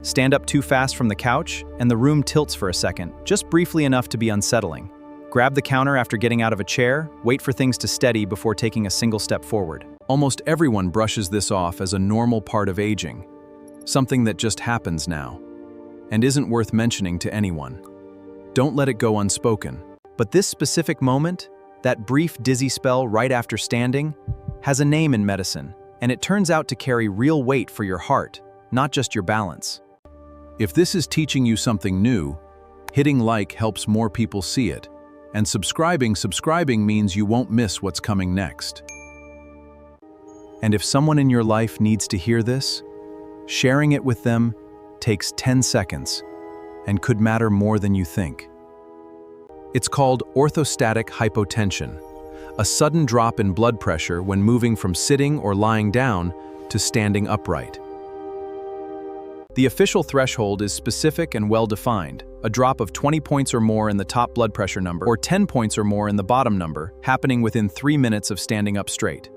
Stand up too fast from the couch, and the room tilts for a second, just briefly enough to be unsettling. Grab the counter after getting out of a chair, wait for things to steady before taking a single step forward. Almost everyone brushes this off as a normal part of aging, something that just happens now, and isn't worth mentioning to anyone. Don't let it go unspoken. But this specific moment, that brief dizzy spell right after standing, has a name in medicine, and it turns out to carry real weight for your heart, not just your balance. If this is teaching you something new, hitting like helps more people see it, and subscribing means you won't miss what's coming next. And if someone in your life needs to hear this, sharing it with them takes 10 seconds and could matter more than you think. It's called orthostatic hypotension, a sudden drop in blood pressure when moving from sitting or lying down to standing upright. The official threshold is specific and well-defined, a drop of 20 points or more in the top blood pressure number or 10 points or more in the bottom number, happening within 3 minutes of standing up straight.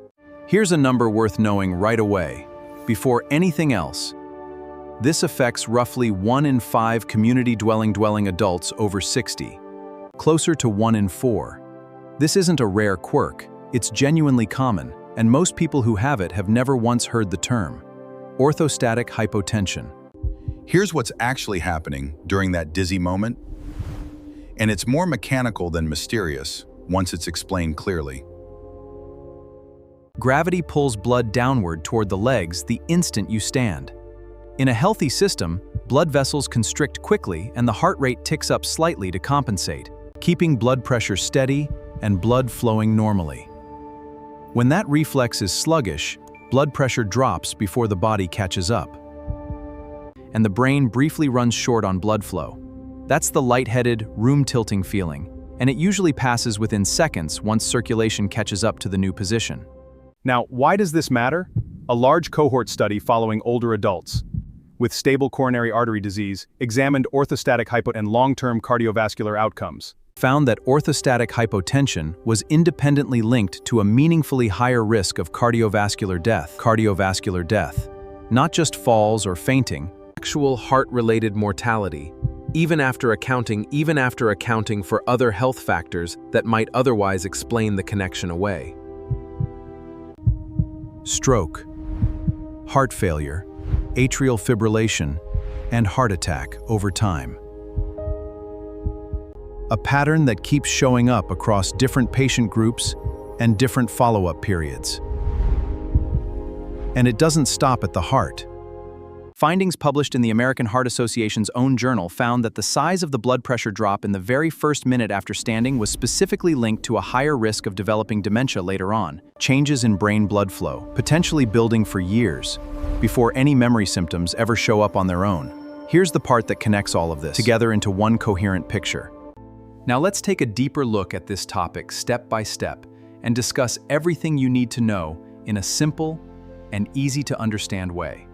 Here's a number worth knowing right away. Before anything else, this affects roughly 1 in 5 community-dwelling adults over 60, closer to 1 in 4. This isn't a rare quirk, it's genuinely common, and most people who have it have never once heard the term. Orthostatic hypotension. Here's what's actually happening during that dizzy moment, and it's more mechanical than mysterious once it's explained clearly. Gravity pulls blood downward toward the legs the instant you stand. In a healthy system, blood vessels constrict quickly and the heart rate ticks up slightly to compensate, keeping blood pressure steady and blood flowing normally. When that reflex is sluggish, blood pressure drops before the body catches up, and the brain briefly runs short on blood flow. That's the lightheaded, room-tilting feeling, and it usually passes within seconds once circulation catches up to the new position. Now, why does this matter? A large cohort study following older adults with stable coronary artery disease examined orthostatic hypotension and long-term cardiovascular outcomes. Found that orthostatic hypotension was independently linked to a meaningfully higher risk of cardiovascular death. Not just falls or fainting, actual heart-related mortality, even after accounting for other health factors that might otherwise explain the connection away. Stroke, heart failure, atrial fibrillation, and heart attack over time. A pattern that keeps showing up across different patient groups and different follow-up periods. And it doesn't stop at the heart. Findings published in the American Heart Association's own journal found that the size of the blood pressure drop in the very first minute after standing was specifically linked to a higher risk of developing dementia later on, changes in brain blood flow, potentially building for years, before any memory symptoms ever show up on their own. Here's the part that connects all of this together into one coherent picture. Now let's take a deeper look at this topic step by step and discuss everything you need to know in a simple and easy to understand way.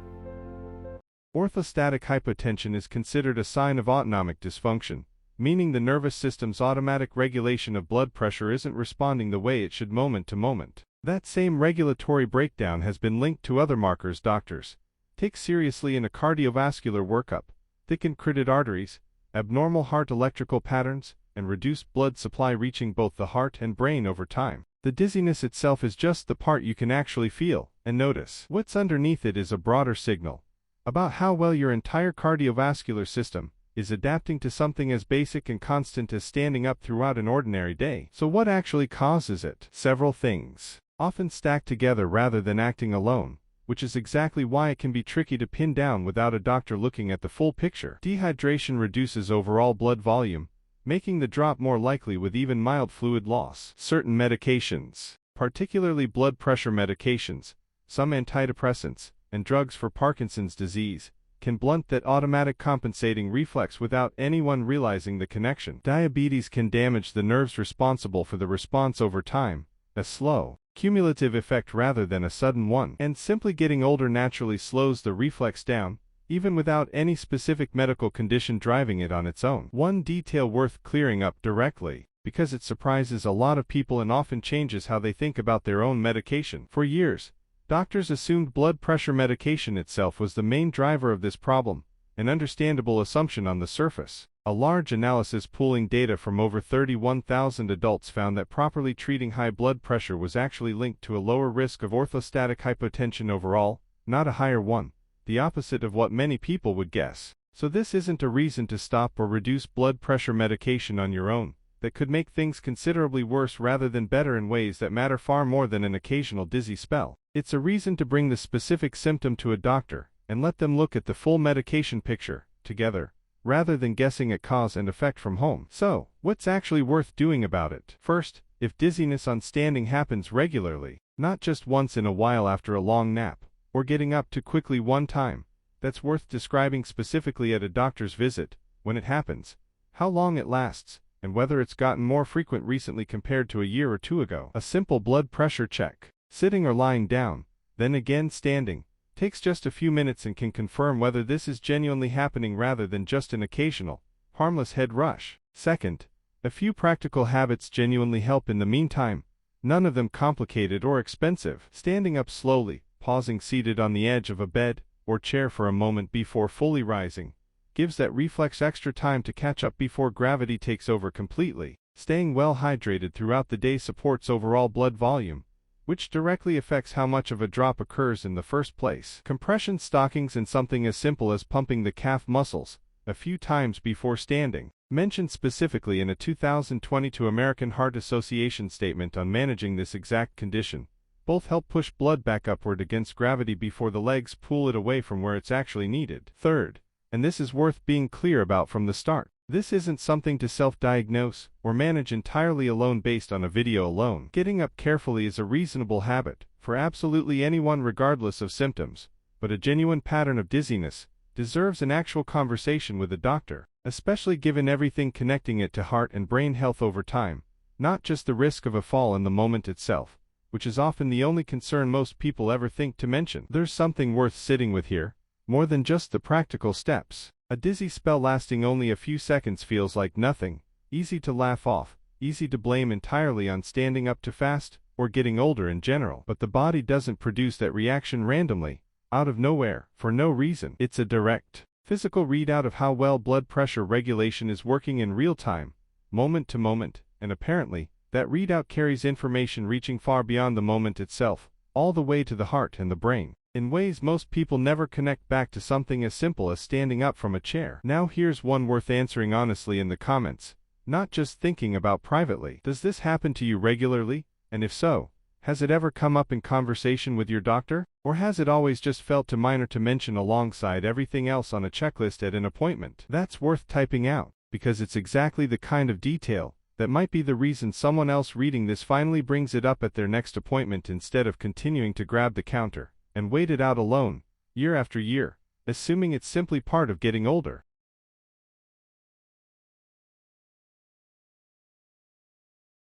Orthostatic hypotension is considered a sign of autonomic dysfunction, meaning the nervous system's automatic regulation of blood pressure isn't responding the way it should moment to moment. That same regulatory breakdown has been linked to other markers doctors take seriously in a cardiovascular workup: thickened carotid arteries, abnormal heart electrical patterns, and reduced blood supply reaching both the heart and brain over time. The dizziness itself is just the part you can actually feel and notice. What's underneath it is a broader signal about how well your entire cardiovascular system is adapting to something as basic and constant as standing up throughout an ordinary day. So what actually causes it? Several things, often stacked together rather than acting alone, which is exactly why it can be tricky to pin down without a doctor looking at the full picture. Dehydration reduces overall blood volume, making the drop more likely with even mild fluid loss. Certain medications, particularly blood pressure medications, some antidepressants, and drugs for Parkinson's disease, can blunt that automatic compensating reflex without anyone realizing the connection. Diabetes can damage the nerves responsible for the response over time, a slow, cumulative effect rather than a sudden one. And simply getting older naturally slows the reflex down, even without any specific medical condition driving it on its own. One detail worth clearing up directly, because it surprises a lot of people and often changes how they think about their own medication. For years, doctors assumed blood pressure medication itself was the main driver of this problem, an understandable assumption on the surface. A large analysis pooling data from over 31,000 adults found that properly treating high blood pressure was actually linked to a lower risk of orthostatic hypotension overall, not a higher one, the opposite of what many people would guess. So this isn't a reason to stop or reduce blood pressure medication on your own. That could make things considerably worse rather than better in ways that matter far more than an occasional dizzy spell. It's a reason to bring the specific symptom to a doctor and let them look at the full medication picture together, rather than guessing at cause and effect from home. So, what's actually worth doing about it? First, if dizziness on standing happens regularly, not just once in a while after a long nap, or getting up too quickly one time, that's worth describing specifically at a doctor's visit, when it happens, how long it lasts, and whether it's gotten more frequent recently compared to a year or two ago. A simple blood pressure check, sitting or lying down, then again standing, takes just a few minutes and can confirm whether this is genuinely happening rather than just an occasional, harmless head rush. Second, a few practical habits genuinely help in the meantime, none of them complicated or expensive. Standing up slowly, pausing seated on the edge of a bed or chair for a moment before fully rising, gives that reflex extra time to catch up before gravity takes over completely. Staying well hydrated throughout the day supports overall blood volume, which directly affects how much of a drop occurs in the first place. Compression stockings and something as simple as pumping the calf muscles a few times before standing, mentioned specifically in a 2022 American Heart Association statement on managing this exact condition, both help push blood back upward against gravity before the legs pull it away from where it's actually needed. Third, and this is worth being clear about from the start, this isn't something to self-diagnose or manage entirely alone based on a video alone. Getting up carefully is a reasonable habit for absolutely anyone regardless of symptoms, but a genuine pattern of dizziness deserves an actual conversation with a doctor, especially given everything connecting it to heart and brain health over time, not just the risk of a fall in the moment itself, which is often the only concern most people ever think to mention. There's something worth sitting with here, more than just the practical steps. A dizzy spell lasting only a few seconds feels like nothing, easy to laugh off, easy to blame entirely on standing up too fast, or getting older in general. But the body doesn't produce that reaction randomly, out of nowhere, for no reason. It's a direct, physical readout of how well blood pressure regulation is working in real time, moment to moment, and apparently, that readout carries information reaching far beyond the moment itself, all the way to the heart and the brain, in ways most people never connect back to something as simple as standing up from a chair. Now here's one worth answering honestly in the comments, not just thinking about privately. Does this happen to you regularly? And if so, has it ever come up in conversation with your doctor? Or has it always just felt too minor to mention alongside everything else on a checklist at an appointment? That's worth typing out, because it's exactly the kind of detail that might be the reason someone else reading this finally brings it up at their next appointment instead of continuing to grab the counter and wait it out alone, year after year, assuming it's simply part of getting older.